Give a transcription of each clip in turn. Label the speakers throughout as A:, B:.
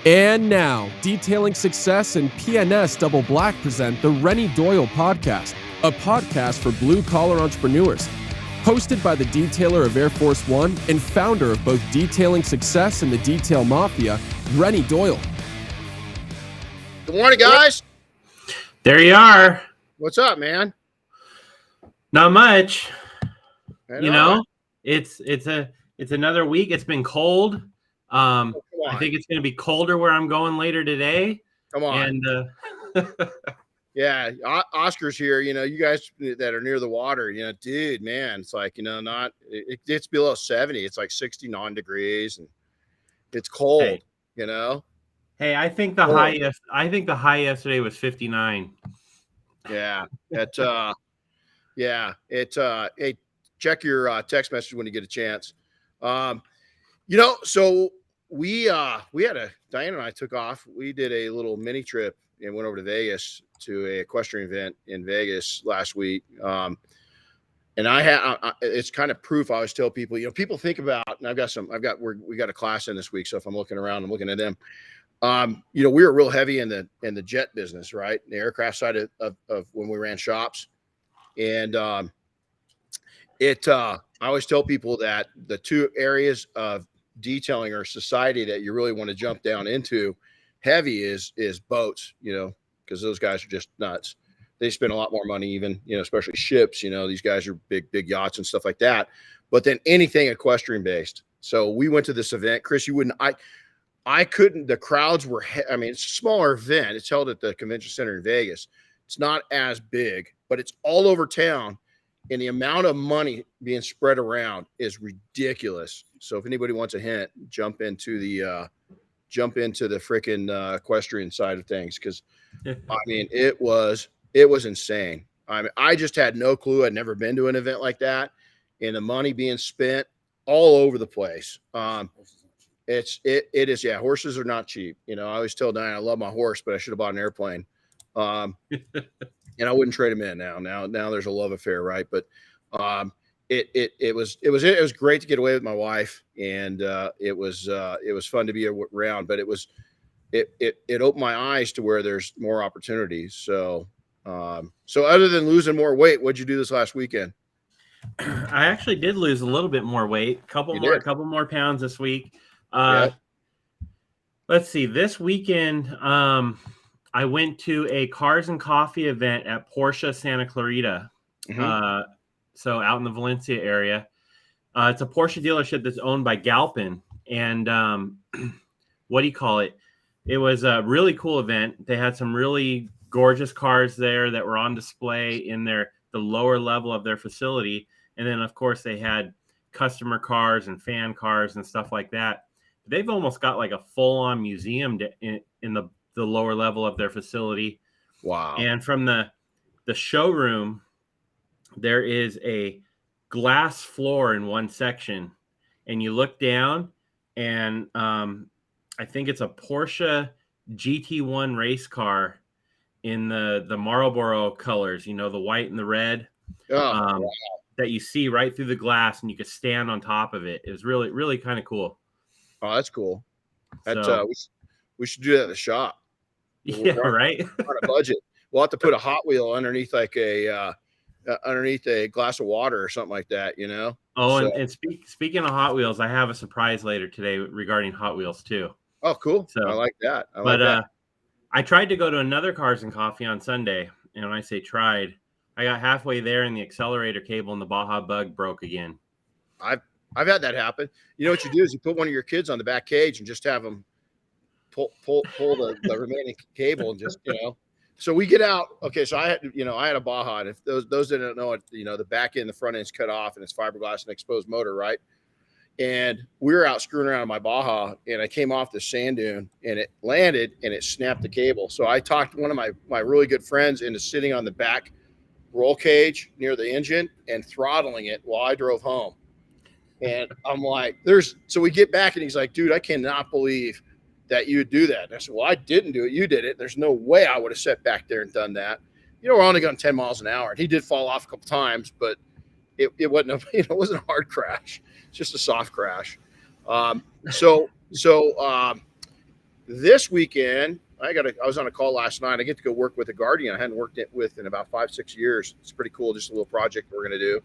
A: And now, Detailing Success and PNS Double Black present the Renny Doyle Podcast, a podcast for blue-collar entrepreneurs. Hosted by the detailer of Air Force One and founder of both Detailing Success and the Detail Mafia, Renny Doyle.
B: Good morning, guys.
C: There you are.
B: What's up, man?
C: Not much.
B: You know,
C: it's another week. It's been cold. I think it's going to be colder where I'm going later today.
B: Come on.
C: And
B: yeah, Oscar's here. You know, you guys that are near the water, you know, dude, man, it's like, you know, it's below 70. It's like 69 degrees and it's cold,
C: Hey.
B: you know.
C: Hey, I think the high yesterday was 59.
B: Yeah. Hey, check your text message when you get a chance. You know, so we had Diane and I took off. We did a little mini trip and went over to Vegas to a equestrian event in Vegas last week. And it's kind of proof. I always tell people, you know, people think about, and we got a class in this week. So if I'm looking around, I'm looking at them. You know, we were real heavy in the jet business, right? The aircraft side of when we ran shops. And I always tell people that the two areas of detailing or society that you really want to jump down into heavy is boats, you know, because those guys are just nuts. They spend a lot more money, even, you know, especially ships, you know, these guys are big yachts and stuff like that. But then anything equestrian based. So we went to this event. Chris, you wouldn't, I couldn't, the crowds were, it's a smaller event. It's held at the convention center in Vegas. It's not as big, but it's all over town. And the amount of money being spread around is ridiculous. So if anybody wants a hint, jump into the freaking equestrian side of things. Cause I mean, it was insane. I mean, I just had no clue. I'd never been to an event like that, and the money being spent all over the place. It is. Yeah. Horses are not cheap. You know, I always tell Diane, I love my horse, but I should have bought an airplane. And I wouldn't trade him in now. Now there's a love affair, right? But it was great to get away with my wife, and it was fun to be around. But it opened my eyes to where there's more opportunities. So other than losing more weight, what'd you do this last weekend?
C: I actually did lose a little bit more weight, a couple more pounds this week.
B: Yeah.
C: Let's see. This weekend, I went to a Cars and Coffee event at Porsche Santa Clarita.
B: Mm-hmm.
C: So out in the Valencia area. It's a Porsche dealership that's owned by Galpin. And what do you call it? It was a really cool event. They had some really gorgeous cars there that were on display in the lower level of their facility. And then, of course, they had customer cars and fan cars and stuff like that. They've almost got like a full-on museum in the lower level of their facility.
B: Wow.
C: And from the showroom, there is a glass floor in one section, and you look down, and I think it's a Porsche GT1 race car in the Marlboro colors, you know, the white and the red.
B: Wow.
C: That you see right through the glass, and you could stand on top of it. It was really, really kind of cool.
B: Oh, that's cool.
C: So,
B: we should do that at the shop.
C: Yeah, right.
B: On a budget, we'll have to put a Hot Wheel underneath underneath a glass of water or something like that, you know.
C: Oh, so. and speaking of Hot Wheels, I have a surprise later today regarding Hot Wheels too.
B: Oh, cool. So I like that.
C: I tried to go to another Cars and Coffee on Sunday, and when I say tried, I got halfway there, and the accelerator cable in the Baja Bug broke again.
B: I've had that happen. You know what you do is you put one of your kids on the back cage and just have them pull the remaining cable and just, you know. So we get out. Okay, so I had a Baja, and if those didn't know it, you know, the back end, the front end's cut off, and it's fiberglass and exposed motor, right? And we were out screwing around in my Baja, and I came off the sand dune, and it landed, and it snapped the cable. So I talked one of my really good friends into sitting on the back roll cage near the engine and throttling it while I drove home. And I'm like, so we get back, and he's like, dude, I cannot believe that you would do that. And I said, well, I didn't do it. You did it. There's no way I would have sat back there and done that. You know, we're only going 10 miles an hour. And he did fall off a couple times, but it wasn't it wasn't a hard crash. It's just a soft crash. So this weekend, I was on a call last night. I get to go work with a guardian I hadn't worked with in about 5-6 years. It's pretty cool. Just a little project we're going to do.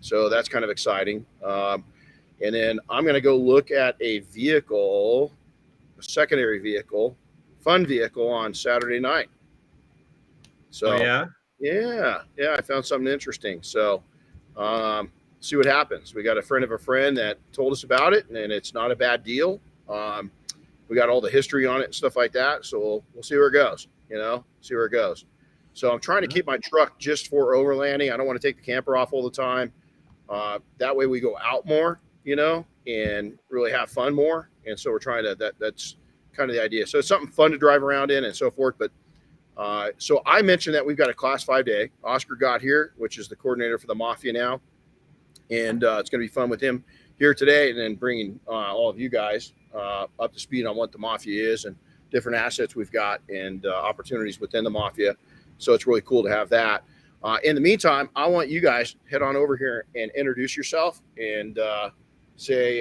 B: So that's kind of exciting. And then I'm going to go look at a vehicle, a secondary vehicle, fun vehicle on Saturday night. So yeah, I found something interesting. So see what happens. We got a friend of a friend that told us about it, and it's not a bad deal. We got all the history on it and stuff like that. So we'll see where it goes, see where it goes. So I'm trying to keep my truck just for overlanding. I don't want to take the camper off all the time. That way we go out more, and really have fun more. And so we're trying to, that's kind of the idea. So it's something fun to drive around in and so forth. But so I mentioned that we've got a Class 5-day. Oscar got here, which is the coordinator for the Mafia now. And it's going to be fun with him here today, and then bringing all of you guys up to speed on what the Mafia is and different assets we've got and opportunities within the Mafia. So it's really cool to have that. In the meantime, I want you guys head on over here and introduce yourself and say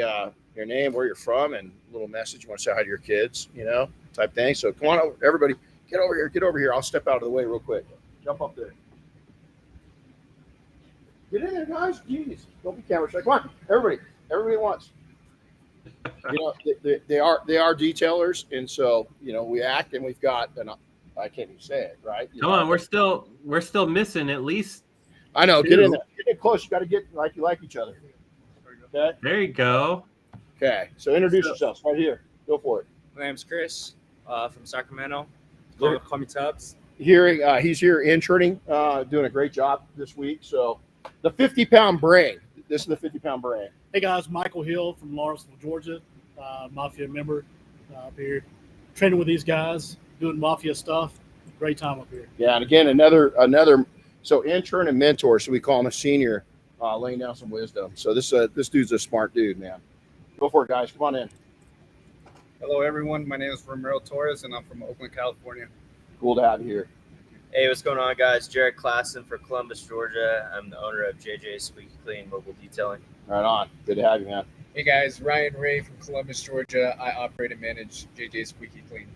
B: your name, where you're from, and a little message you want to say hi to your kids, type thing. So come on over, everybody. Get over here. I'll step out of the way real quick. Jump up there. Get in there, guys. Jeez. Don't be camera shy. Come on, everybody. Everybody wants. They are detailers, and so we act, and we've got. And I can't even say it right.
C: Come on, we're still missing at least.
B: I know. Get in there. Get in close. You got to get like you like each other. Okay.
C: There you go.
B: Okay. So introduce yourselves right here. Go for it.
D: My name's Chris from Sacramento. Call me Tubbs.
B: He's here interning, doing a great job this week. So the 50-pound brain. This is the 50-pound brain.
E: Hey guys, Michael Hill from Lawrenceville, Georgia, Mafia member up here, training with these guys, doing Mafia stuff. Great time up here.
B: Yeah, and again, another. So intern and mentor. So we call him a senior, laying down some wisdom. So this dude's a smart dude, man. Go for it, guys. Come on in.
F: Hello, everyone. My name is Romero Torres, and I'm from Oakland, California.
B: Cool to have you here.
D: Hey, what's going on, guys? Jared Klassen from Columbus, Georgia. I'm the owner of JJ Squeaky Clean Mobile Detailing.
B: Right on. Good to have you, man.
F: Hey, guys. Ryan Ray from Columbus, Georgia. I operate and manage JJ Squeaky Clean.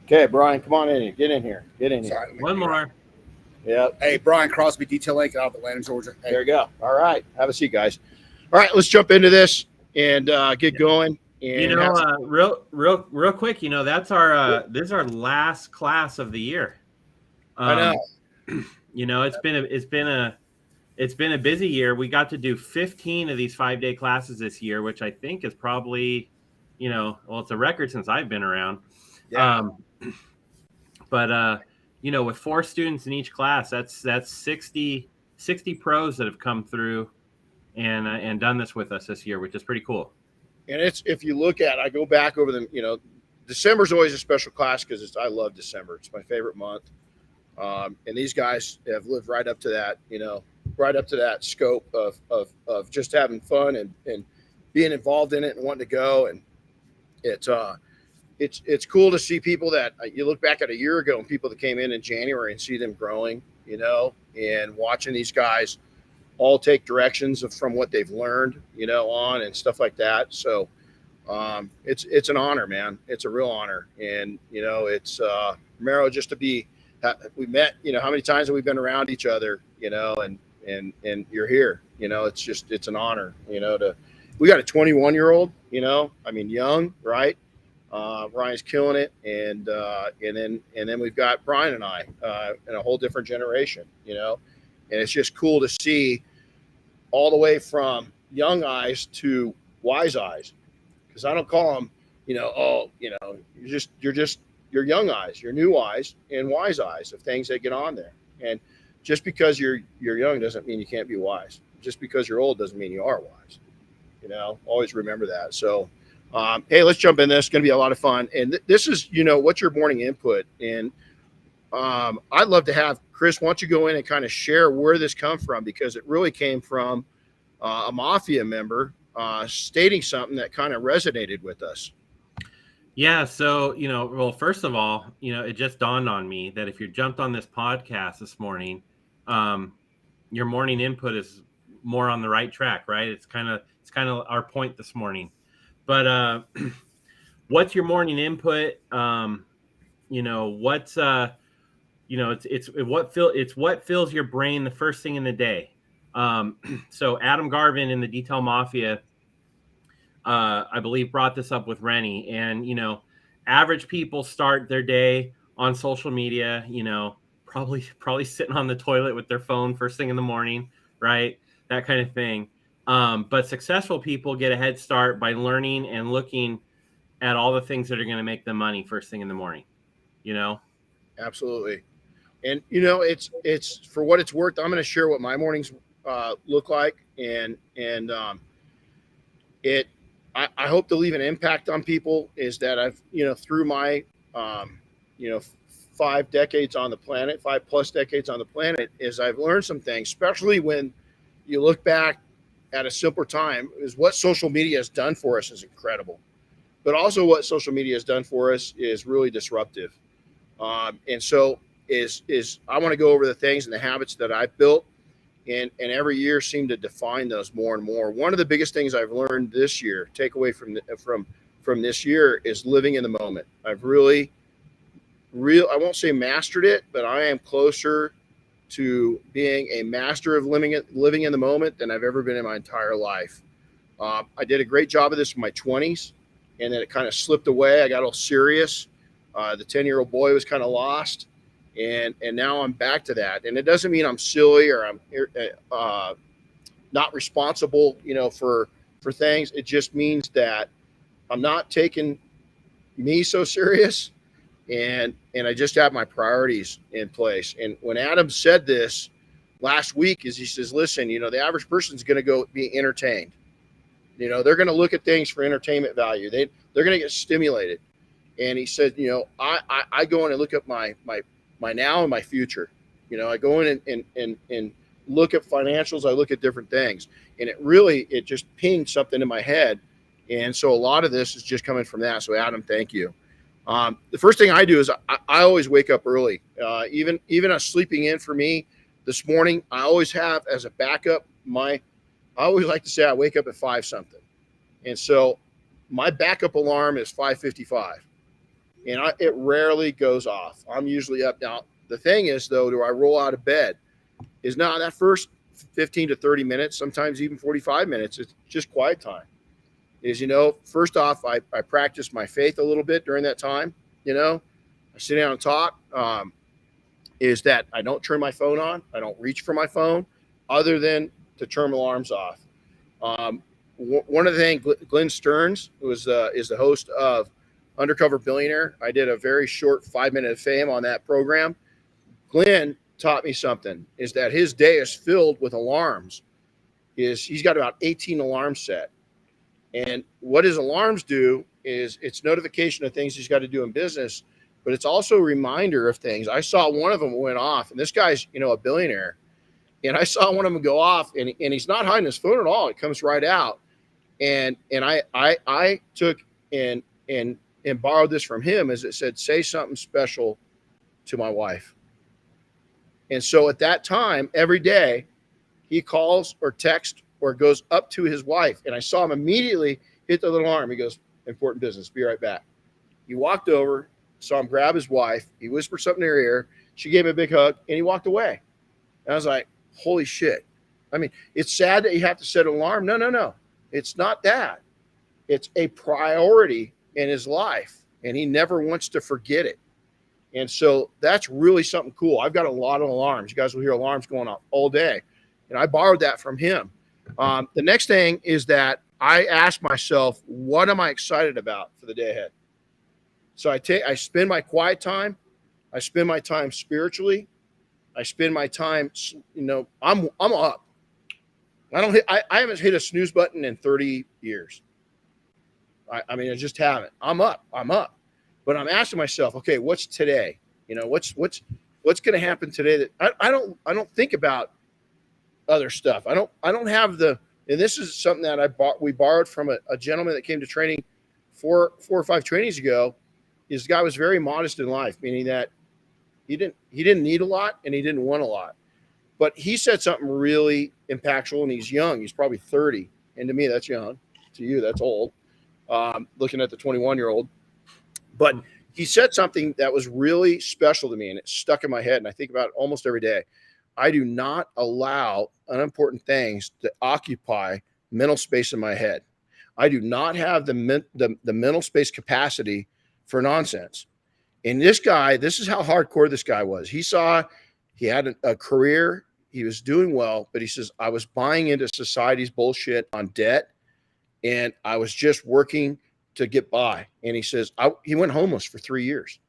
B: Okay, Brian, come on in. Get in here.
F: Sorry,
C: One more.
B: Yeah.
G: Hey, Brian Crosby, Detailing out of Atlanta, Georgia. Hey.
B: There you go. All right. Have a seat, guys. All right, let's jump into this and get going. And
C: real quick, that's our this is our last class of the year.
B: I know.
C: It's been a busy year. We got to do 15 of these 5-day classes this year, which I think is probably, it's a record since I've been around.
B: Yeah.
C: With 4 students in each class, that's 60 pros that have come through and done this with us this year, which is pretty cool.
B: And if you look at, I go back over them, December's always a special class because I love December. It's my favorite month. And these guys have lived right up to that, right up to that scope of just having fun and being involved in it and wanting to go. And it's cool to see people that you look back at a year ago and people that came in January and see them growing, and watching these guys all take directions from what they've learned, on and stuff like that. So it's an honor, man. It's a real honor. And, it's Romero, just to be, we met, how many times have we been around each other, and you're here, it's an honor, we got a 21-year-old, young, right? Ryan's killing it. And then we've got Brian and I, in a whole different generation, and it's just cool to see all the way from young eyes to wise eyes. Cause I don't call them, you're young eyes, you're new eyes and wise eyes of things that get on there. And just because you're young doesn't mean you can't be wise. Just because you're old doesn't mean you are wise. Always remember that. So, hey, let's jump in this. It's going to be a lot of fun. And this is, what's your morning input? And I'd love to have Chris, why don't you go in and kind of share where this come from? Because it really came from a Mafia member stating something that kind of resonated with us.
C: Yeah. So, well, first of all, it just dawned on me that if you jumped on this podcast this morning, your morning input is more on the right track, right? It's kind of our point this morning. But what's your morning input? What's it's what fills your brain the first thing in the day. So Adam Garvin in the Detail Mafia, I believe, brought this up with Renny, and average people start their day on social media, probably sitting on the toilet with their phone first thing in the morning, right? That kind of thing. But successful people get a head start by learning and looking at all the things that are going to make them money first thing in the morning.
B: Absolutely. And it's for what it's worth. I'm going to share what my mornings look like, and I hope to leave an impact on people. Is that I've through my 5 decades on the planet, 5+ decades on the planet, is I've learned some things, especially when you look back at a simpler time. Is what social media has done for us is incredible, but also what social media has done for us is really disruptive. And so is I want to go over the things and the habits that I've built, and every year seem to define those more and more. One of the biggest things I've learned this year, take away from this year, is living in the moment. I've I won't say mastered it, but I am closer to being a master of living in the moment than I've ever been in my entire life. I did a great job of this in my 20s, and then it kind of slipped away. I got a little serious. The 10-year-old boy was kind of lost, and now I'm back to that. And it doesn't mean I'm silly or I'm not responsible, for things. It just means that I'm not taking me so serious, and I just have my priorities in place. And when Adam said this last week, he says, listen, the average person's going to go be entertained. They're going to look at things for entertainment value. They're going to get stimulated. And he said, I go in and look at my now and my future. I go in and look at financials. I look at different things, and it just pinged something in my head. And so a lot of this is just coming from that. So Adam, thank you. The first thing I do is I always wake up early. Even a sleeping in for me this morning, I always have as a backup. I always like to say I wake up at 5 something. And so my backup alarm is 5:55. And it rarely goes off. I'm usually up. Now, the thing is, though, do I roll out of bed? Is now that first 15 to 30 minutes, sometimes even 45 minutes, it's just quiet time. First off, I practice my faith a little bit during that time. I sit down and talk. Is that I don't turn my phone on. I don't reach for my phone other than to turn alarms off. One of the things, Glenn Stearns, who is the host of Undercover Billionaire. I did a very short 5-minute fame on that program. Glenn taught me something, is that his day is filled with alarms. He's got about 18 alarms set. And what his alarms do is it's notification of things he's got to do in business, but it's also a reminder of things. I saw one of them went off, and this guy's, a billionaire. And I saw one of them go off, and he's not hiding his phone at all. It comes right out. And I took and borrowed this from him, as it said, say something special to my wife. And so at that time, every day, he calls or texts or goes up to his wife. And I saw him immediately hit the little alarm. He goes, important business, be right back. He walked over, saw him grab his wife. He whispered something in her ear. She gave him a big hug, and he walked away. And I was like, holy shit. I mean, it's sad that you have to set an alarm. No. It's not that. It's a priority in his life, and he never wants to forget it. And so that's really something cool. I've got a lot of alarms. You guys will hear alarms going off all day, and I borrowed that from him. The next thing is that I ask myself, what am I excited about for the day ahead? So I spend my quiet time. I spend my time spiritually. I spend my time, I'm up. I haven't hit a snooze button in 30 years. I mean, I just haven't. I'm up. But I'm asking myself, okay, what's today? What's going to happen today? That I don't think about other stuff. I don't have and this is something that we borrowed from a gentleman that came to training 4 or 5 trainings ago. This guy was very modest in life, meaning that he didn't need a lot and he didn't want a lot. But he said something really impactful, and he's young. He's probably 30. And to me, that's young. To you, that's old. Looking at the 21-year-old. But he said something that was really special to me, and it stuck in my head, and I think about it almost every day. I do not allow unimportant things to occupy mental space in my head. I do not have the mental space capacity for nonsense. And this guy, this is how hardcore this guy was. He had a career, he was doing well, but he says, I was buying into society's bullshit on debt, and I was just working to get by. And he says, he went homeless for 3 years.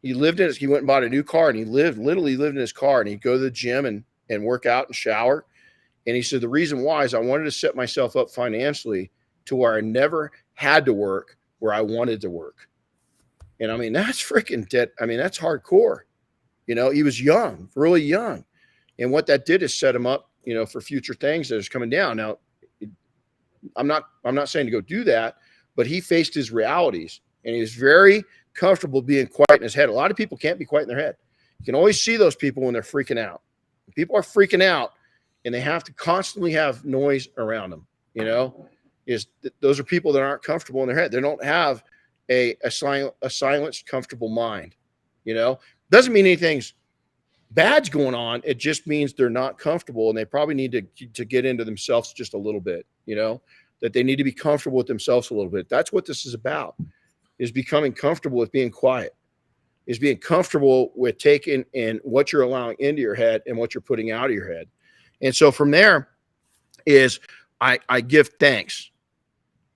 B: He went and bought a new car, and he literally lived in his car, and he'd go to the gym and work out and shower. And he said, the reason why is I wanted to set myself up financially to where I never had to work where I wanted to work. And I mean, that's freaking dead. I mean, that's hardcore. You know, he was young, really young. And what that did is set him up, you know, for future things that is coming down. Now, I'm not saying to go do that, but he faced his realities, and he was very comfortable being quiet in his head. A lot of people can't be quiet in their head. You can always see those people when they're freaking out. People are freaking out, and they have to constantly have noise around them. You know, those are people that aren't comfortable in their head. They don't have a silenced, comfortable mind. You know, doesn't mean anything's bad's going on. It just means they're not comfortable, and they probably need to get into themselves just a little bit. You know, that they need to be comfortable with themselves a little bit. That's what this is about, is becoming comfortable with being quiet, is being comfortable with taking in what you're allowing into your head and what you're putting out of your head. And so from there is I give thanks,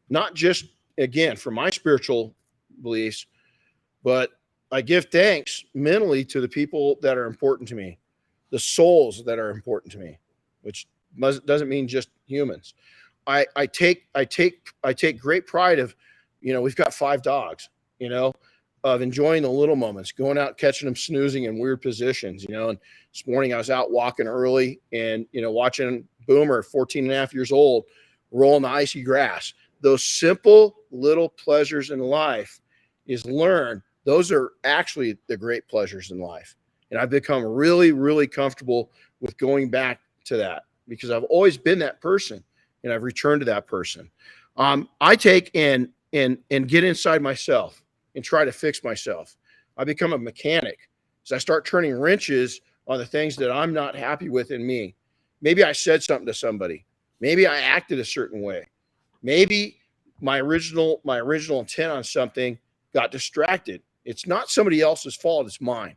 B: not just, again, for my spiritual beliefs, but I give thanks mentally to the people that are important to me, the souls that are important to me, which doesn't mean just humans. I take great pride of, you know, we've got 5 dogs, you know, of enjoying the little moments, going out, catching them snoozing in weird positions, you know. And this morning I was out walking early and, you know, watching Boomer, 14 and a half years old, roll in the icy grass. Those simple little pleasures in life is learned. Those are actually the great pleasures in life. And I've become really, really comfortable with going back to that because I've always been that person, and I've returned to that person. I take and get inside myself and try to fix myself. I become a mechanic. So I start turning wrenches on the things that I'm not happy with in me. Maybe I said something to somebody. Maybe I acted a certain way. Maybe my original intent on something got distracted. It's not somebody else's fault. It's mine.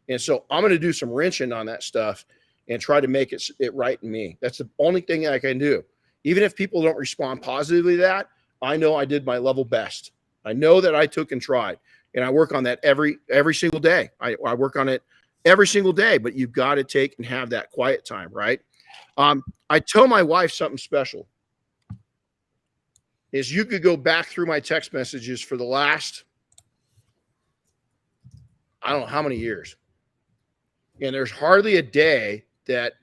B: And so I'm going to do some wrenching on that stuff and try to make it right in me. That's the only thing I can do. Even if people don't respond positively to that, I know I did my level best. I know that I took and tried, and I work on that every single day. I work on it every single day, but you've got to take and have that quiet time, right? I tell my wife something special is you could go back through my text messages for the last, I don't know how many years. And there's hardly a day that,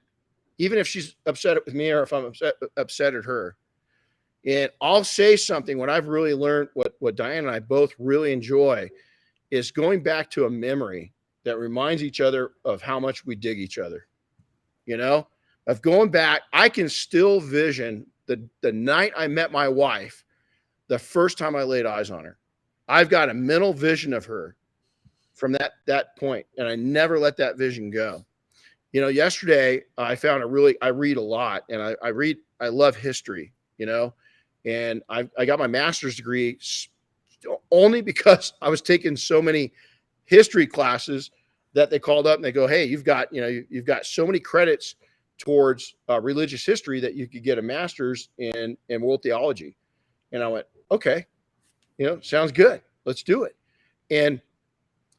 B: even if she's upset with me or if I'm upset at her, and I'll say something. What I've really learned, what Diane and I both really enjoy, is going back to a memory that reminds each other of how much we dig each other. You know, of going back, I can still vision the night I met my wife, the first time I laid eyes on her. I've got a mental vision of her from that point, and I never let that vision go. You know, yesterday I found I read a lot, and I love history, you know, and I got my master's degree only because I was taking so many history classes that they called up and they go, hey, you've got so many credits towards religious history that you could get a master's in world theology. And I went, okay, you know, sounds good. Let's do it. And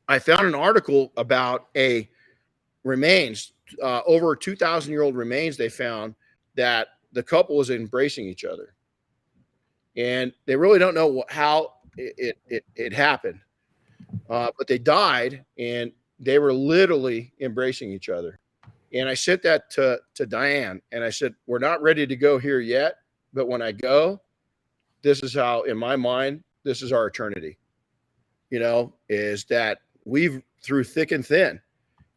B: I found an article about remains, over 2,000-year-old remains they found that the couple was embracing each other. And they really don't know how it happened. But they died, and they were literally embracing each other. And I sent that to Diane, and I said, we're not ready to go here yet, but when I go, this is how, in my mind, this is our eternity. You know, is that we've through thick and thin.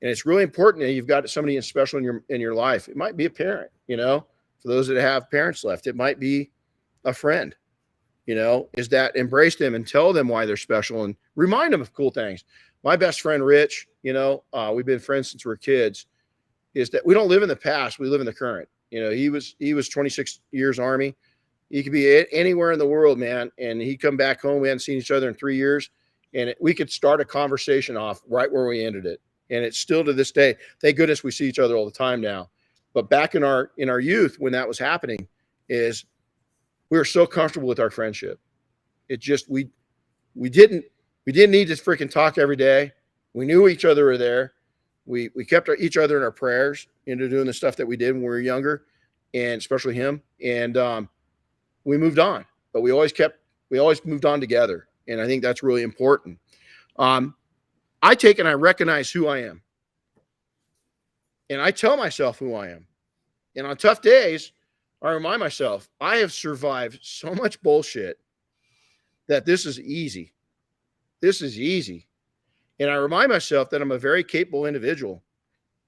B: And it's really important that you've got somebody special in your life. It might be a parent, you know, for those that have parents left. It might be a friend, is that embrace them and tell them why they're special and remind them of cool things. My best friend, Rich, we've been friends since we were kids, is that we don't live in the past. We live in the current. He was 26 years Army. He could be anywhere in the world, man. And he'd come back home. We hadn't seen each other in 3 years. And we could start a conversation off right where we ended it. And it's still to this day. Thank goodness we see each other all the time now. But back in our youth, when that was happening, is we were so comfortable with our friendship. It just we didn't need to freaking talk every day. We knew each other were there. We kept each other in our prayers into doing the stuff that we did when we were younger, and especially him. And we moved on, but we always moved on together. And I think that's really important. I take and I recognize who I am. And I tell myself who I am. And on tough days, I remind myself, I have survived so much bullshit that this is easy. This is easy. And I remind myself that I'm a very capable individual.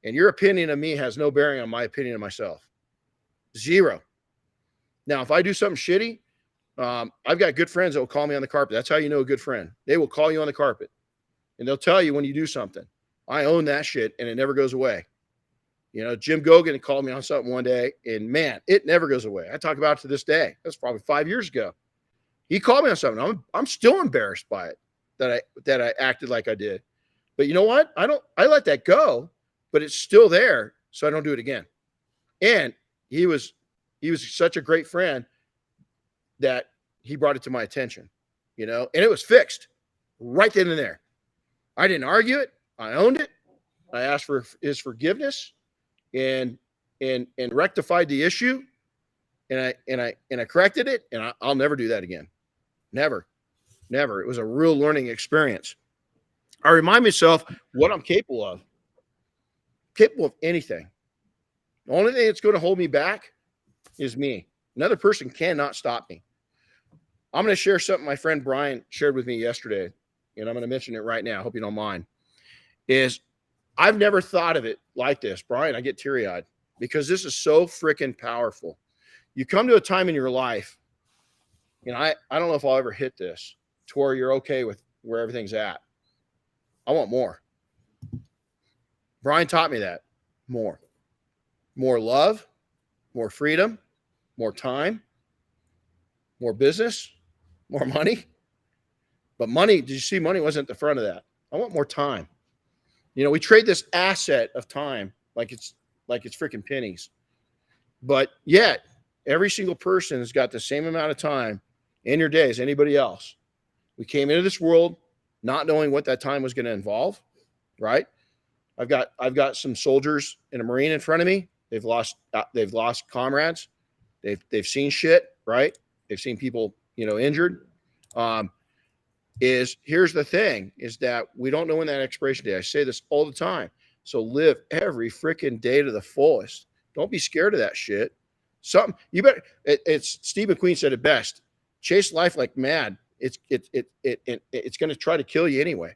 B: And your opinion of me has no bearing on my opinion of myself. Zero. Now, if I do something shitty, I've got good friends that will call me on the carpet. That's how you know a good friend. They will call you on the carpet. And they'll tell you when you do something. I own that shit, and it never goes away. Jim Gogan called me on something one day, and man, it never goes away. I talk about it to this day. That's probably 5 years ago. He called me on something. I'm still embarrassed by it that I acted like I did. But you know what? I let that go, but it's still there, so I don't do it again. And he was such a great friend that he brought it to my attention, and it was fixed right then and there. I didn't argue it. I owned it. I asked for his forgiveness and rectified the issue. And I corrected it, and I'll never do that again. Never. It was a real learning experience. I remind myself what I'm capable of. Capable of anything. The only thing that's going to hold me back is me. Another person cannot stop me. I'm going to share something my friend Brian shared with me yesterday, and I'm going to mention it right now. I hope you don't mind. Is I've never thought of it like this. Brian, I get teary-eyed because this is so freaking powerful. You come to a time in your life, and I don't know if I'll ever hit this, to where you're okay with where everything's at. I want more. Brian taught me that. More love, more freedom, more time, more business, more money. But money, did you see money wasn't at the front of that? I want more time. We trade this asset of time like it's freaking pennies. But yet, every single person has got the same amount of time in your day as anybody else. We came into this world not knowing what that time was going to involve, right? I've got some soldiers and a Marine in front of me. They've lost comrades. They've seen shit, right? They've seen people, injured. Here's the thing, is that we don't know when that expiration date. I say this all the time. So live every freaking day to the fullest. Don't be scared of that shit. It's Steve McQueen said it best. Chase life like mad. It's going to try to kill you anyway.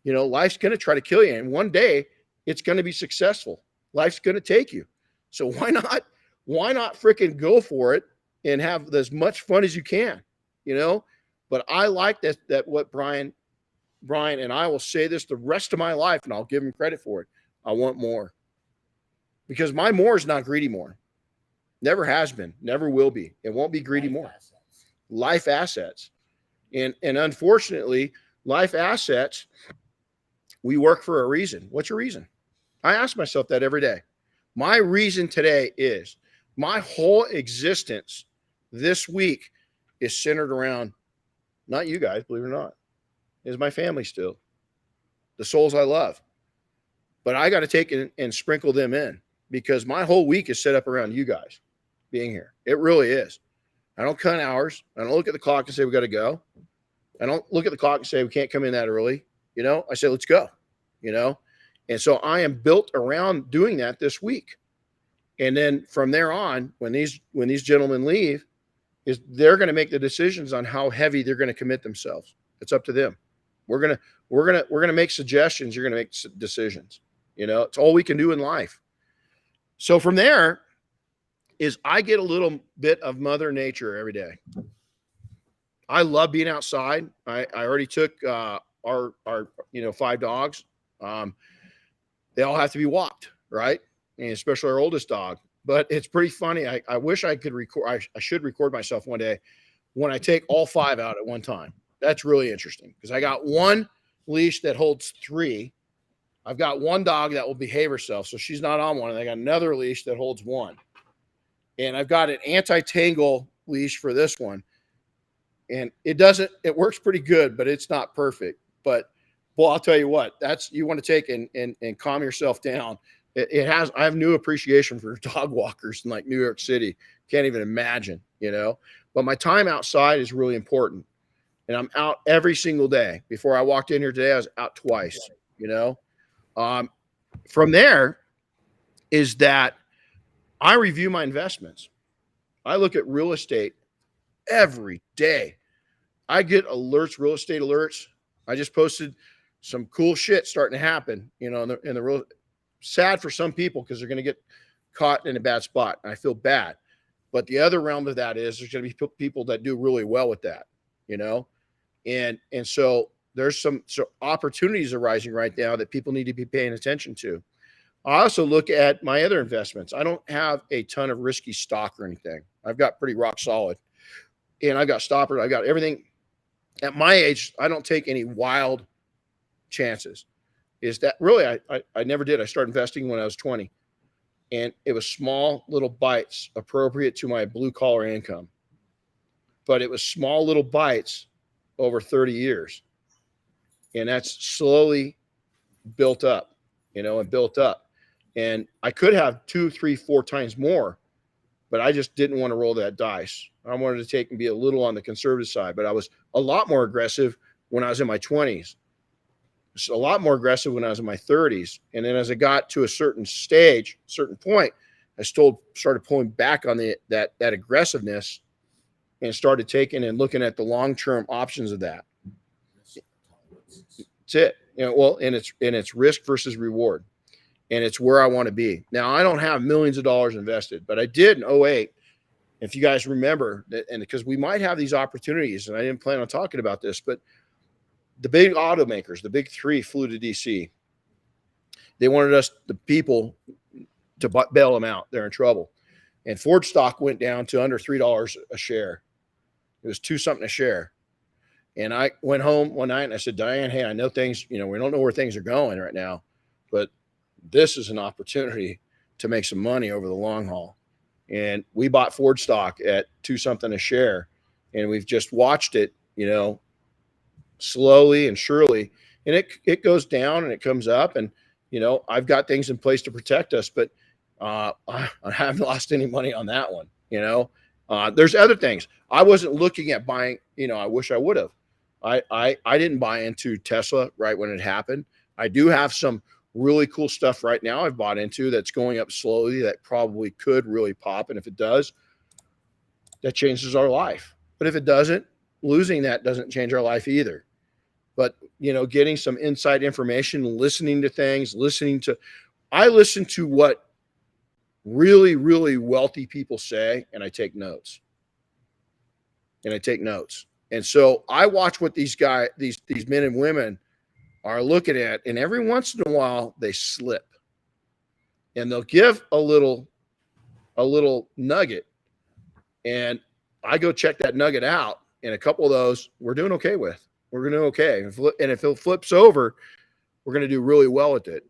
B: Life's going to try to kill you. And one day it's going to be successful. Life's going to take you. So why not freaking go for it and have as much fun as you can, But I like that what Brian, and I will say this the rest of my life, and I'll give him credit for it. I want more. Because my more is not greedy more. Never has been, never will be. It won't be greedy more. Life assets. And unfortunately, life assets, we work for a reason. What's your reason? I ask myself that every day. My reason today is my whole existence this week is centered around not you guys, believe it or not, is my family still. The souls I love. But I got to take and sprinkle them in because my whole week is set up around you guys being here. It really is. I don't cut hours. I don't look at the clock and say we got to go. I don't look at the clock and say we can't come in that early. I say, let's go, And so I am built around doing that this week. And then from there on, when these gentlemen leave, they're going to make the decisions on how heavy they're going to commit themselves. It's up to them. We're going to make suggestions. You're going to make decisions. It's all we can do in life. So from there is I get a little bit of Mother Nature every day. I love being outside. I already took our 5 dogs. They all have to be walked, right? And especially our oldest dog. But it's pretty funny. I wish I could record. I should record myself one day when I take all 5 out at one time. That's really interesting because I got one leash that holds 3. I've got one dog that will behave herself, so she's not on one. And I got another leash that holds 1. And I've got an anti-tangle leash for this one. And it works pretty good, but it's not perfect. But well, I'll tell you what, you want to take and calm yourself down. I have new appreciation for dog walkers in like New York City. Can't even imagine, but my time outside is really important. And I'm out every single day. Before I walked in here today, I was out twice, from there is that I review my investments. I look at real estate every day. I get alerts, real estate alerts. I just posted some cool shit starting to happen, in the real. Sad for some people because they're going to get caught in a bad spot. And I feel bad. But the other realm of that is there's going to be people that do really well with that, and so there's some opportunities arising right now that people need to be paying attention to. I also look at my other investments. I don't have a ton of risky stock or anything. I've got pretty rock solid, and I got stoppers. I got everything. At my age, I don't take any wild chances. Is that really, I never did. I started investing when I was 20, and it was small little bites appropriate to my blue collar income, but it was small little bites over 30 years. And that's slowly built up, and built up. And I could have 2, 3, 4 times more, but I just didn't want to roll that dice. I wanted to take and be a little on the conservative side, but I was a lot more aggressive when I was in my 20s. A lot more aggressive when I was in my 30s. And then as I got to a certain point, I started pulling back on that aggressiveness and started taking and looking at the long-term options of that. That's it. And it's risk versus reward. And it's where I want to be. Now, I don't have millions of dollars invested, but I did in 2008. If you guys remember that, and because we might have these opportunities, and I didn't plan on talking about this, but the big automakers, the big 3 flew to DC. They wanted us, the people, to bail them out. They're in trouble. And Ford stock went down to under $3 a share. It was 2 something a share. And I went home one night and I said, Diane, hey, I know things, we don't know where things are going right now, but this is an opportunity to make some money over the long haul. And we bought Ford stock at 2 something a share. And we've just watched it, slowly and surely, and it goes down and it comes up, and I've got things in place to protect us, but I haven't lost any money on that one. There's other things I wasn't looking at buying. I wish I would have. I didn't buy into Tesla right when it happened. I do have some really cool stuff right now I've bought into that's going up slowly that probably could really pop, and if it does, that changes our life. But if it doesn't, losing that doesn't change our life either. But, getting some inside information, listening to things, I listen to what really, really wealthy people say, and I take notes. And so I watch what these men and women are looking at, and every once in a while they slip. And they'll give a little nugget, and I go check that nugget out, and a couple of those we're doing okay with. We're going to do okay. And if it flips over, we're going to do really well with it.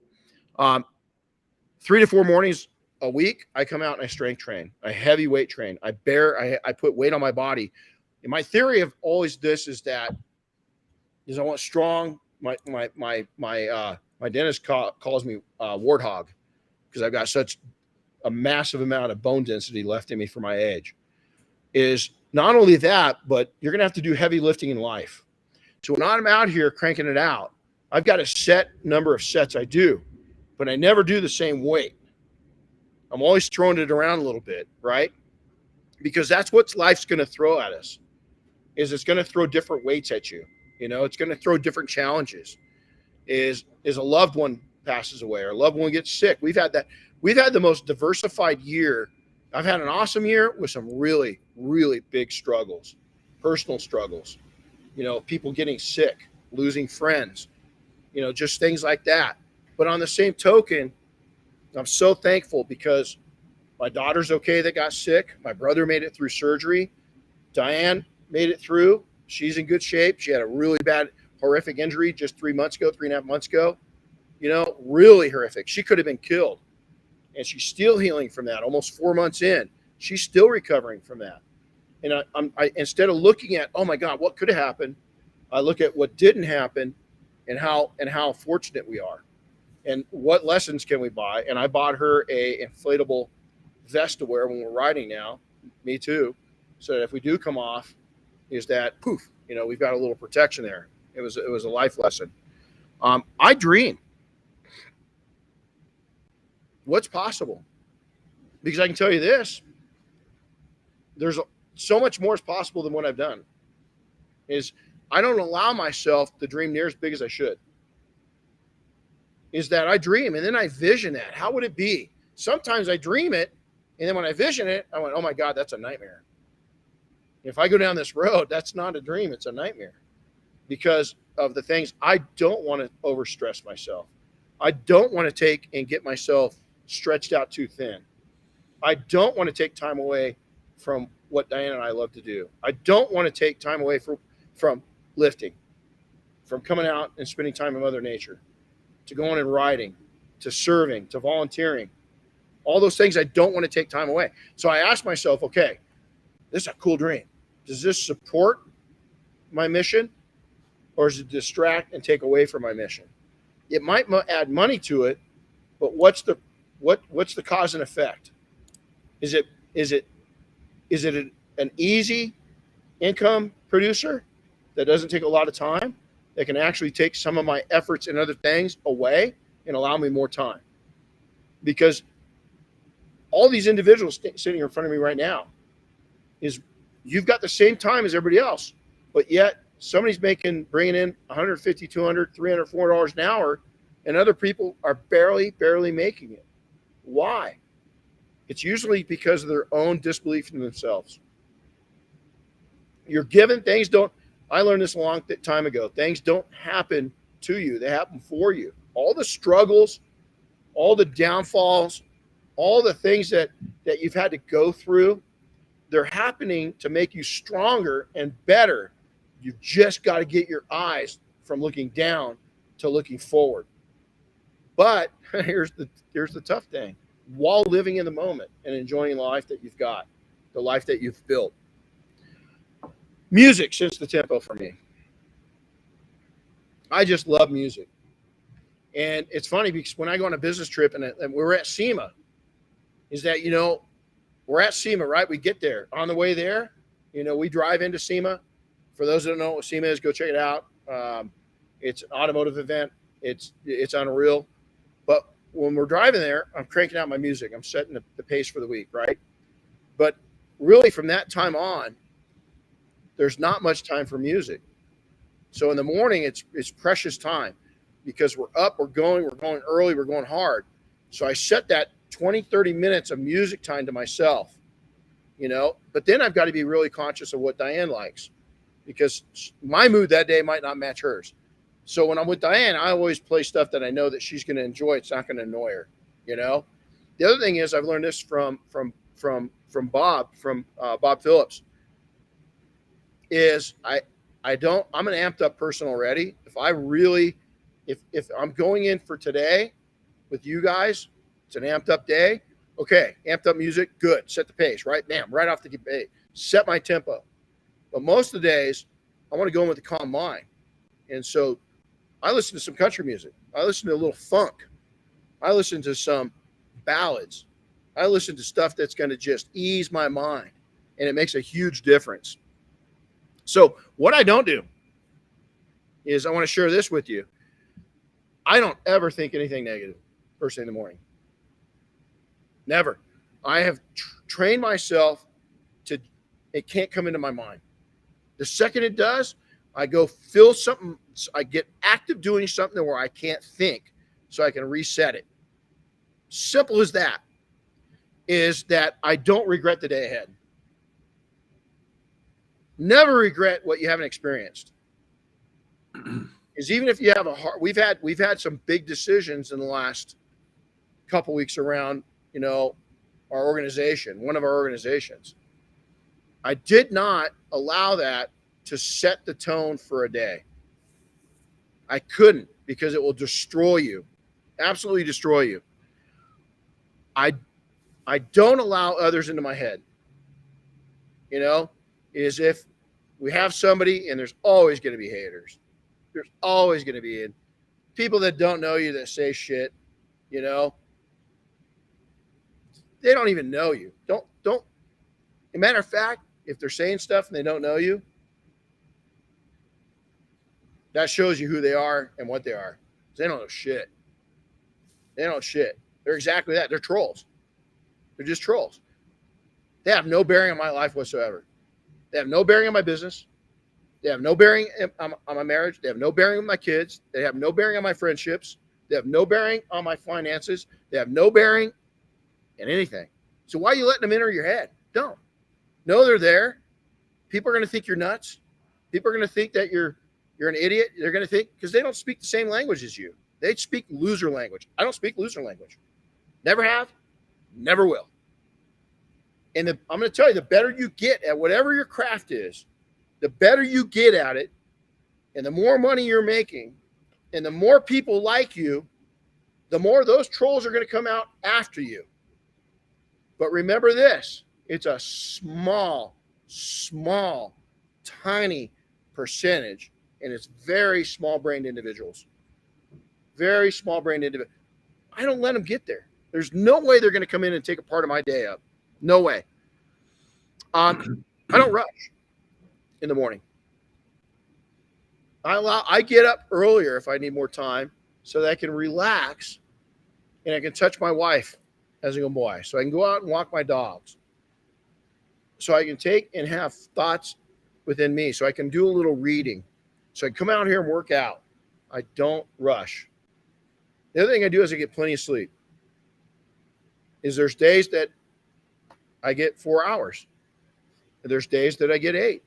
B: 3 to 4 mornings a week, I come out and I strength train. I heavy weight train. I put weight on my body. And my theory of always this is I want strong. My dentist calls me warthog because I've got such a massive amount of bone density left in me for my age. Is not only that, but you're going to have to do heavy lifting in life. So when I'm out here cranking it out, I've got a set number of sets I do, but I never do the same weight. I'm always throwing it around a little bit, right? Because that's what life's going to throw at us. It's going to throw different weights at you. It's going to throw different challenges. Is a loved one passes away or a loved one gets sick. We've had that. We've had the most diversified year. I've had an awesome year with some really, really big struggles. personal struggles, people getting sick, losing friends, just things like that. But on the same token, I'm so thankful because my daughter's okay that got sick. My brother made it through surgery. Diane made it through. She's in good shape. She had a really bad, horrific injury just 3.5 months ago. Really horrific. She could have been killed. And she's still healing from that. Almost 4 months in, she's still recovering from that. And I instead of looking at, oh my God, what could have happened, I look at what didn't happen, and how fortunate we are, and what lessons can we buy. And I bought her a inflatable vest to wear when we're riding now. Me too. So that if we do come off, is that poof, we've got a little protection there. It was a life lesson. I dream. What's possible? Because I can tell you this, there's so much more is possible than what I've done. Is I don't allow myself to dream near as big as I should. Is that I dream and then I vision that. How would it be? Sometimes I dream it, and then when I vision it, I went, oh my God, that's a nightmare. If I go down this road, that's not a dream, it's a nightmare. Because of the things, I don't want to overstress myself. I don't want to take and get myself stretched out too thin. I don't want to take time away from what Diane and I love to do. I don't want to take time away from lifting, from coming out and spending time in Mother Nature, to going and riding, to serving, to volunteering. All those things I don't want to take time away. So I ask myself, okay, this is a cool dream. Does this support my mission, or does it distract and take away from my mission? It might add money to it, but what's the cause and effect? Is it an easy income producer that doesn't take a lot of time, that can actually take some of my efforts and other things away and allow me more time? Because all these individuals sitting in front of me right now, is you've got the same time as everybody else, but yet somebody's bringing in $150, $200, $300, $400 an hour, and other people are barely making it. Why? It's usually because of their own disbelief in themselves. You're given things I learned this a long time ago. Things don't happen to you. They happen for you. All the struggles, all the downfalls, all the things that you've had to go through, they're happening to make you stronger and better. You've just got to get your eyes from looking down to looking forward. But here's the tough thing. While living in the moment and enjoying the life that you've got, the life that you've built. Music sets the tempo for me. I just love music. And it's funny because when I go on a business trip and we're at SEMA, is that, we're at SEMA, right? We get there. On the way there, we drive into SEMA. For those that don't know what SEMA is, go check it out. It's an automotive event. It's unreal. But when we're driving there, I'm cranking out my music. I'm setting the pace for the week, right? But really from that time on, there's not much time for music. So in the morning, it's precious time because we're up, we're going early, we're going hard. So I set that 20, 30 minutes of music time to myself, but then I've got to be really conscious of what Diane likes, because my mood that day might not match hers. So when I'm with Diane, I always play stuff that I know that she's going to enjoy. It's not going to annoy her, The other thing is I've learned this from Bob Phillips, is I'm an amped up person already. If I'm going in for today with you guys, it's an amped up day. Okay, amped up music, good. Set the pace, right? Bam, right off the gate. Set my tempo. But most of the days, I want to go in with a calm mind. And so I listen to some country music. I listen to a little funk. I listen to some ballads. I listen to stuff that's going to just ease my mind. And it makes a huge difference. So what I don't do is I want to share this with you. I don't ever think anything negative first thing in the morning. Never. I have trained myself to, it can't come into my mind. The second it does, I go feel something. I get active doing something where I can't think, so I can reset it. Simple as that. Is that I don't regret the day ahead. Never regret what you haven't experienced. Is even if you have a hard, we've had some big decisions in the last couple weeks around, our organization, one of our organizations. I did not allow that to set the tone for a day. I couldn't, because it will destroy you, absolutely destroy you. I don't allow others into my head. Is if we have somebody, and there's always going to be haters. There's always going to be people that don't know you that say shit, They don't even know you. Don't. As a matter of fact, if they're saying stuff and they don't know you, that shows you who they are and what they are. They don't know shit. They don't know shit. They're exactly that. They're trolls. They're just trolls. They have no bearing on my life whatsoever. They have no bearing on my business. They have no bearing on my marriage. They have no bearing on my kids. They have no bearing on my friendships. They have no bearing on my finances. They have no bearing in anything. So why are you letting them enter your head? Don't. No, they're there. People are going to think you're nuts. People are going to think that you're an idiot. They're going to think, because they don't speak the same language as you. They speak loser language. I don't speak loser language. Never have. Never will. And I'm going to tell you, the better you get at whatever your craft is, the better you get at it, and the more money you're making, and the more people like you, the more those trolls are going to come out after you. But remember this, it's a small, tiny percentage, and it's very small-brained individuals. Very small-brained individuals. I don't let them get there. There's no way they're going to come in and take a part of my day up. No way. I don't rush in the morning. I get up earlier if I need more time so that I can relax and I can touch my wife as a young boy. So I can go out and walk my dogs. So I can take and have thoughts within me. So I can do a little reading. So I can come out here and work out. I don't rush. The other thing I do is I get plenty of sleep. There's days that I get 4 hours. There's days that I get 8.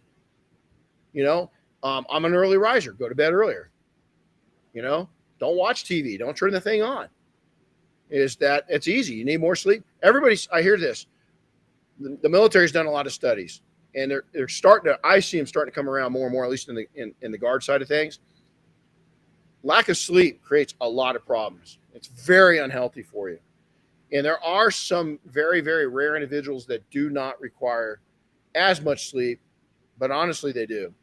B: I'm an early riser. Go to bed earlier. Don't watch TV. Don't turn the thing on. It's easy. You need more sleep. I hear this. The military's done a lot of studies, and they're starting to. I see them starting to come around more and more, at least in the guard side of things. Lack of sleep creates a lot of problems. It's very unhealthy for you. And there are some very, very rare individuals that do not require as much sleep, but honestly, they do.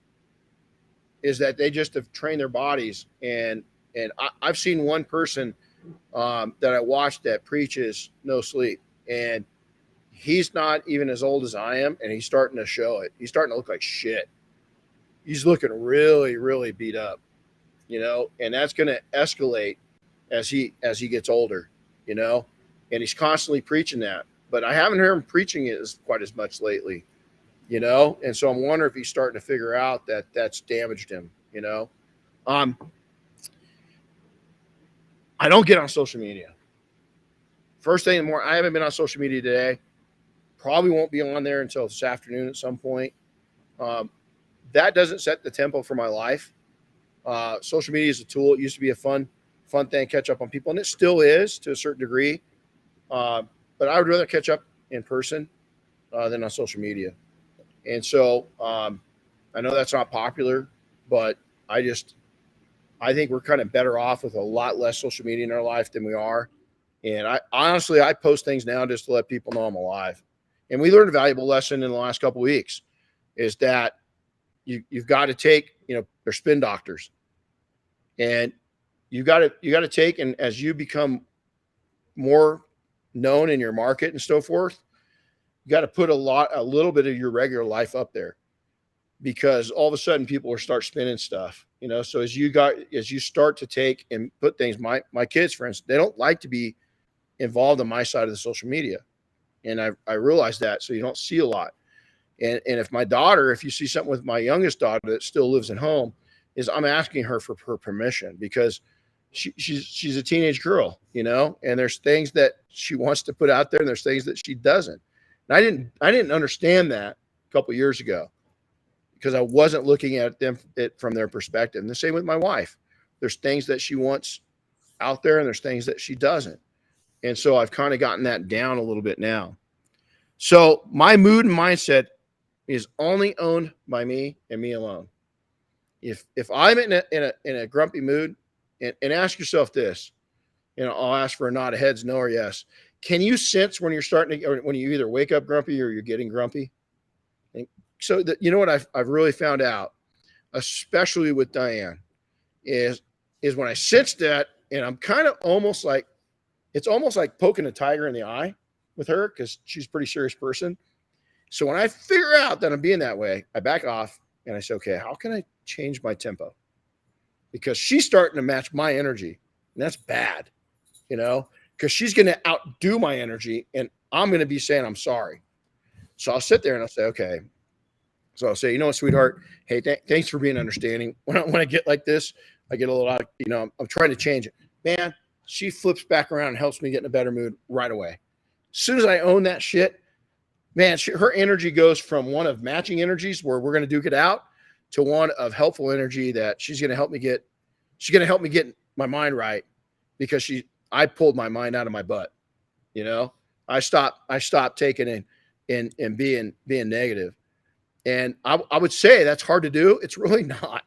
B: Is that they just have trained their bodies. And I've seen one person that I watched that preaches no sleep. And he's not even as old as I am, and he's starting to show it. He's starting to look like shit. He's looking really, really beat up, and that's going to escalate as he gets older, and he's constantly preaching that. But I haven't heard him preaching it quite as much lately, and so I'm wondering if he's starting to figure out that that's damaged him, I don't get on social media. First thing in the morning, I haven't been on social media today. Probably won't be on there until this afternoon at some point. That doesn't set the tempo for my life. Social media is a tool. It used to be a fun thing, catch up on people, and it still is to a certain degree. But I would rather catch up in person than on social media. And so I know that's not popular, but I think we're kind of better off with a lot less social media in our life than we are. And I honestly post things now just to let people know I'm alive. And we learned a valuable lesson in the last couple of weeks is that you've got to take, they're spin doctors, and you got to take, and as you become more known in your market and so forth, you got to put a little bit of your regular life up there, because all of a sudden people will start spinning stuff, so as you start to take and put things, my kids, for instance, they don't like to be involved on my side of the social media. And I realize that, so you don't see a lot. And if you see something with my youngest daughter that still lives at home, is I'm asking her for her permission, because she's a teenage girl, and there's things that she wants to put out there, and there's things that she doesn't. And I didn't understand that a couple of years ago, because I wasn't looking at it from their perspective. And the same with my wife. There's things that she wants out there and there's things that she doesn't. And so I've kind of gotten that down a little bit now. So my mood and mindset is only owned by me and me alone. If I'm in a grumpy mood, and ask yourself this, I'll ask for a nod of heads, no or yes. Can you sense when you're starting to, or when you either wake up grumpy or you're getting grumpy? And so you know what I've really found out, especially with Diane, is when I sense that, and I'm kind of almost like, it's almost like poking a tiger in the eye with her because she's a pretty serious person. So when I figure out that I'm being that way, I back off and I say, okay, how can I change my tempo? Because she's starting to match my energy, and that's bad, because she's going to outdo my energy, and I'm going to be saying I'm sorry. So I'll sit there and I'll say, okay. So I'll say, you know what, sweetheart, hey, thanks for being understanding. When I get like this, I get a little out, I'm trying to change it. Man, she flips back around and helps me get in a better mood right away. As soon as I own that shit, man, her energy goes from one of matching energies where we're going to duke it out to one of helpful energy that she's going to help me get my mind right, because I pulled my mind out of my butt. I stopped taking in and being negative. And I would say that's hard to do. It's really not.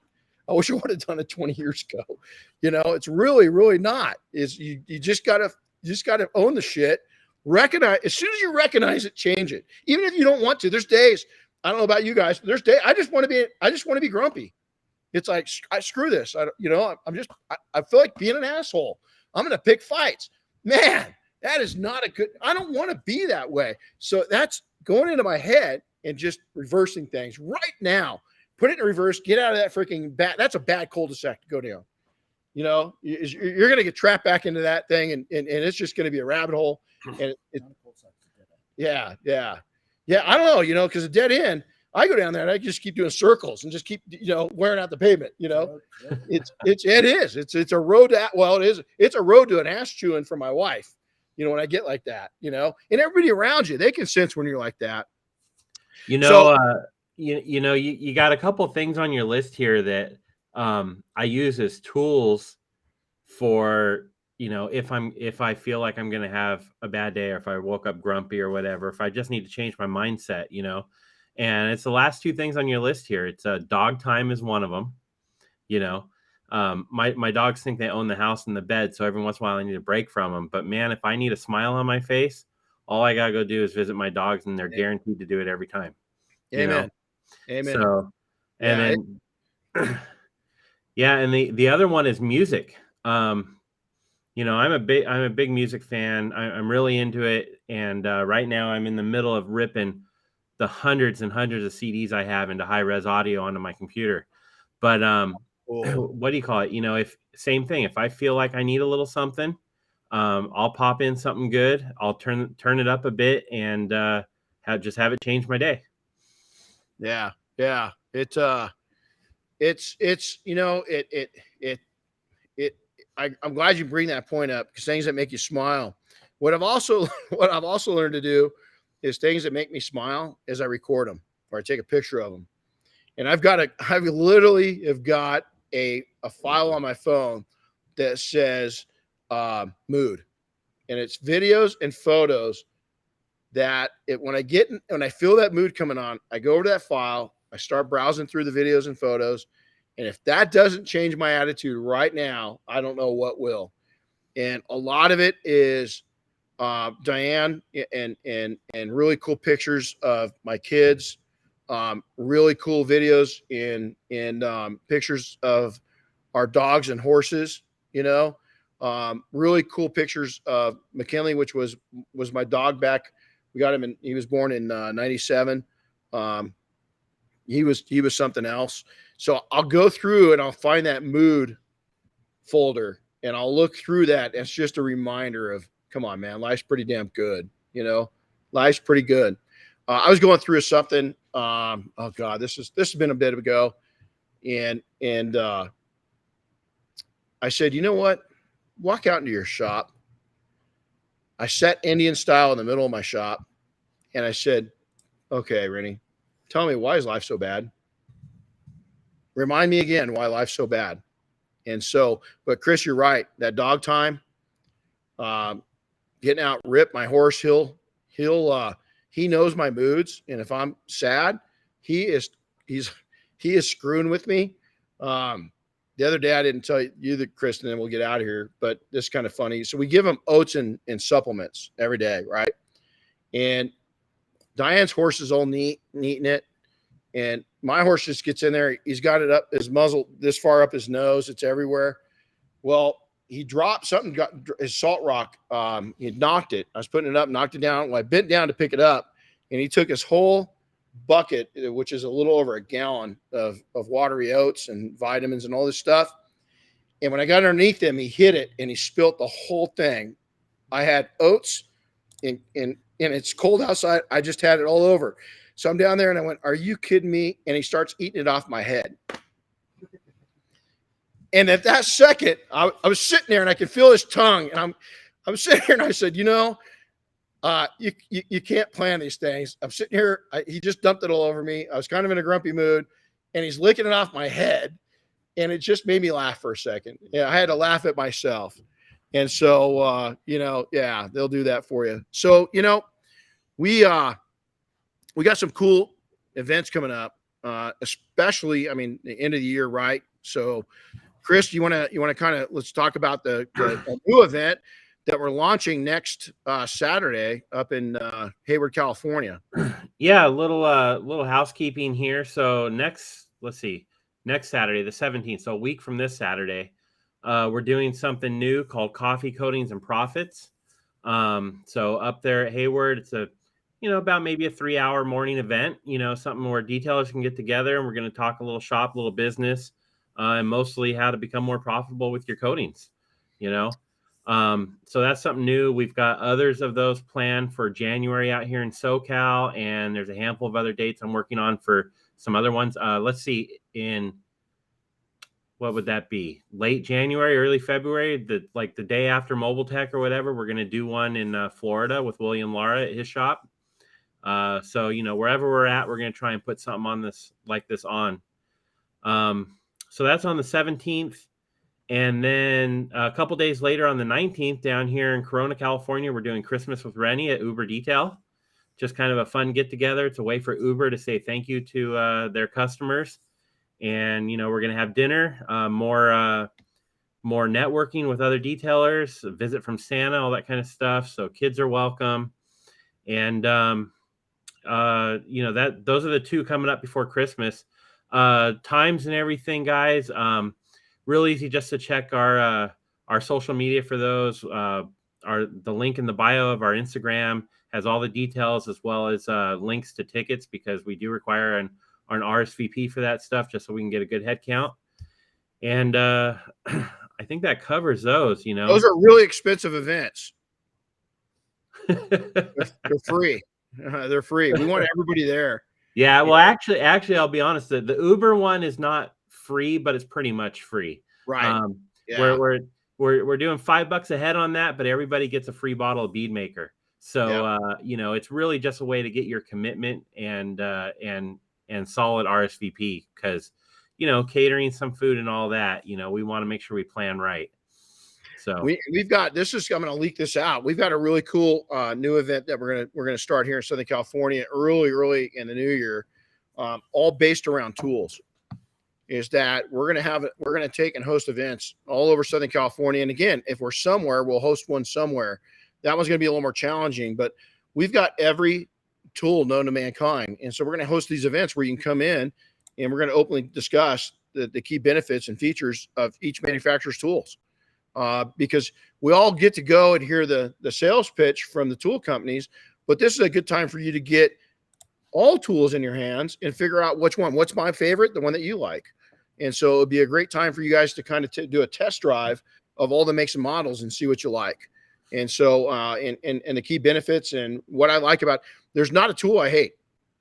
B: I wish I would have done it 20 years ago. It's really, really not. You just gotta own the shit. Recognize, as soon as you recognize it, change it. Even if you don't want to. There's days, I don't know about you guys, but there's days I just want to be grumpy. It's like, screw this. I feel like being an asshole. I'm going to pick fights. Man, that is not I don't want to be that way. So that's going into my head and just reversing things right now. Put it in reverse, get out of that freaking that's a bad cul-de-sac to go down. You're going to get trapped back into that thing, and it's just going to be a rabbit hole. And yeah. I don't know, because a dead end, I go down there and I just keep doing circles and just keep, wearing out the pavement. It's a road to, it's a road to an ass chewing for my wife. When I get like that, and everybody around you, they can sense when you're like that.
C: You got a couple things on your list here that I use as tools for, if I feel like I'm going to have a bad day, or if I woke up grumpy or whatever, if I just need to change my mindset, and it's the last two things on your list here. It's dog time is one of them. My dogs think they own the house and the bed. So every once in a while I need a break from them. But man, if I need a smile on my face, all I got to go do is visit my dogs, and they're guaranteed to do it every time.
B: Amen.
C: So, and then, and the other one is music. I'm a big music fan. I'm really into it. And right now I'm in the middle of ripping the hundreds and hundreds of CDs I have into high res audio onto my computer. But what do you call it? If same thing, if I feel like I need a little something, I'll pop in something good. I'll turn it up a bit and have it change my day.
B: Yeah. I'm glad you bring that point up, because things that make you smile. What I've also learned to do is things that make me smile is I record them, or I take a picture of them. And I literally have got a file on my phone that says mood, and it's videos and photos that when I feel that mood coming on, I go over to that file, I start browsing through the videos and photos. And if that doesn't change my attitude right now, I don't know what will. And a lot of it is Diane and really cool pictures of my kids, really cool videos and pictures of our dogs and horses, really cool pictures of McKinley, which was my dog back. We got him he was born in 97. He was something else. So I'll go through and I'll find that mood folder and I'll look through that. It's just a reminder of, come on, man, life's pretty damn good. Life's pretty good. I was going through something. Oh God, this has been a bit ago. And I said, you know what? Walk out into your shop. I sat Indian style in the middle of my shop and I said, okay, Renny, tell me, why is life so bad? remind me again why life's so bad. And so, but Chris, you're right. That dog time, getting out, Rip, my horse, he knows my moods. And if I'm sad, he's screwing with me. The other day, I didn't tell you that, Chris, and then we'll get out of here, but this is kind of funny. So we give him oats and supplements every day, right? And Diane's horse is all neat and eating it. And my horse just gets in there. He's got it up his muzzle this far up his nose. It's everywhere. Well, he dropped something, got his salt rock. He knocked it. I was putting it up, knocked it down. Well, I bent down to pick it up, and he took his whole bucket, which is a little over a gallon of watery oats and vitamins and all this stuff. And when I got underneath him, he hit it and he spilt the whole thing. I had oats and it's cold outside. I just had it all over. So I'm down there and I went, "Are you kidding me?" And he starts eating it off my head. And at that second, I was sitting there and I could feel his tongue. And I'm sitting here and I said, you can't plan these things. I'm sitting here. He just dumped it all over me. I was kind of in a grumpy mood, and he's licking it off my head, and it just made me laugh for a second. Yeah, I had to laugh at myself. And so, yeah, they'll do that for you. So, we got some cool events coming up, especially, the end of the year, right? So, Chris, you want to kind of let's talk about the new event that we're launching next Saturday up in Hayward, California.
C: Yeah, a little housekeeping here. So next Saturday, the 17th, so a week from this Saturday, we're doing something new called Coffee, Coatings, and Profits. So up there at Hayward, it's about maybe a 3-hour morning event, something where detailers can get together, and we're going to talk a little shop, a little business, and mostly how to become more profitable with your coatings, So that's something new. We've got others of those planned for January out here in SoCal, and there's a handful of other dates I'm working on for some other ones. Let's see, what would that be? Late January, early February, the day after Mobile Tech or whatever. We're going to do one in Florida with William Lara at his shop. So wherever we're at, we're going to try and put something on this on. So that's on the 17th. And then a couple days later on the 19th down here in Corona, California, we're doing Christmas with Renny at Uber Detail. Just kind of a fun get together. It's a way for Uber to say thank you to their customers. And, we're going to have dinner, more networking with other detailers, a visit from Santa, all that kind of stuff. So kids are welcome. And, those are the two coming up before Christmas. Times and everything, guys. Real easy just to check our social media for those. The link in the bio of our Instagram has all the details as well as links to tickets, because we do require an RSVP for that stuff just so we can get a good head count. And I think that covers those.
B: Those are really expensive events. They're free. They're free. We want everybody there.
C: Yeah. Well, actually, I'll be honest. The Uber one is not free, but it's pretty much free.
B: Right.
C: Yeah. We're doing $5 a head on that, but everybody gets a free bottle of bead maker. So it's really just a way to get your commitment and solid RSVP, because catering some food and all that, we want to make sure we plan right. So
B: we've got this is I'm going to leak this out. We've got a really cool new event that we're going to start here in Southern California early in the new year, all based around tools. Is that we're going to take and host events all over Southern California. And again, if we're somewhere, we'll host one somewhere. That one's going to be a little more challenging, but we've got every tool known to mankind. And so we're going to host these events where you can come in and we're going to openly discuss the key benefits and features of each manufacturer's tools. Because we all get to go and hear the sales pitch from the tool companies, but this is a good time for you to get all tools in your hands and figure out what's my favorite, the one that you like. And so it would be a great time for you guys to kind of do a test drive of all the makes and models and see what you like. And so, and the key benefits and what I like about, there's not a tool I hate.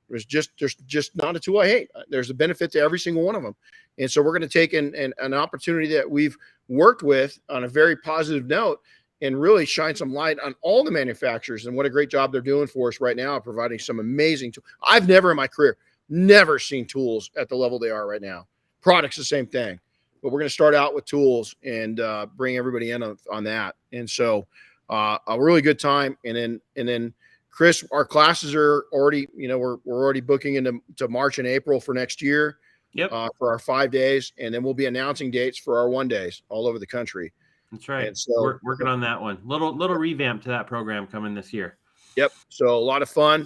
B: There's just not a tool I hate. There's a benefit to every single one of them. And so we're going to take an opportunity that we've worked with on a very positive note and really shine some light on all the manufacturers and what a great job they're doing for us right now, providing some amazing tools. I've never in my career, never seen tools at the level they are right now. Products, the same thing. But we're going to start out with tools and bring everybody in on that. And so a really good time. And then Chris, our classes are already, we're already booking into March and April for next year.
C: Yep.
B: For our 5 days. And then we'll be announcing dates for our 1 days all over the country.
C: That's right.
B: And so
C: we're working on that one. Little revamp to that program coming this year.
B: Yep. So a lot of fun,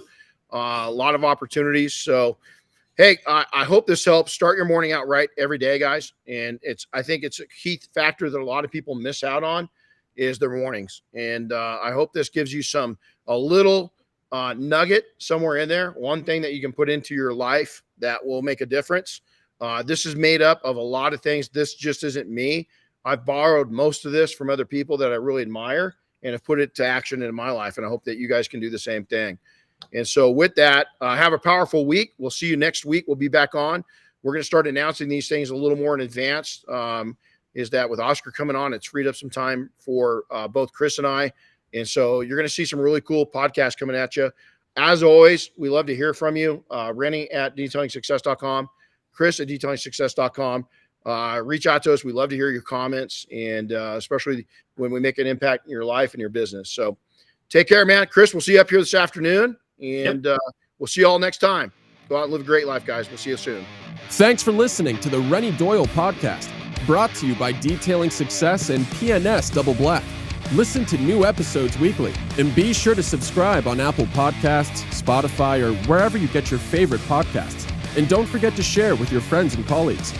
B: a lot of opportunities. So, hey, I hope this helps. Start your morning out right every day, guys. And I think it's a key factor that a lot of people miss out on is their mornings. And I hope this gives you a little nugget somewhere in there. One thing that you can put into your life that will make a difference. This is made up of a lot of things. This just isn't me. I've borrowed most of this from other people that I really admire and have put it to action in my life. And I hope that you guys can do the same thing. And so with that, have a powerful week. We'll see you next week. We'll be back on. We're going to start announcing these things a little more in advance. Is that with Oscar coming on, it's freed up some time for both Chris and I. And so you're going to see some really cool podcasts coming at you. As always, we love to hear from you. Renny at detailingsuccess.com, Chris at detailingsuccess.com. Reach out to us. We love to hear your comments, and especially when we make an impact in your life and your business. So take care, man. Chris, we'll see you up here this afternoon, and we'll see you all next time. Go out and live a great life, guys. We'll see you soon.
A: Thanks for listening to the Renny Doyle podcast, brought to you by Detailing Success and PNS Double Black. Listen to new episodes weekly, and be sure to subscribe on Apple Podcasts, Spotify, or wherever you get your favorite podcasts. And don't forget to share with your friends and colleagues.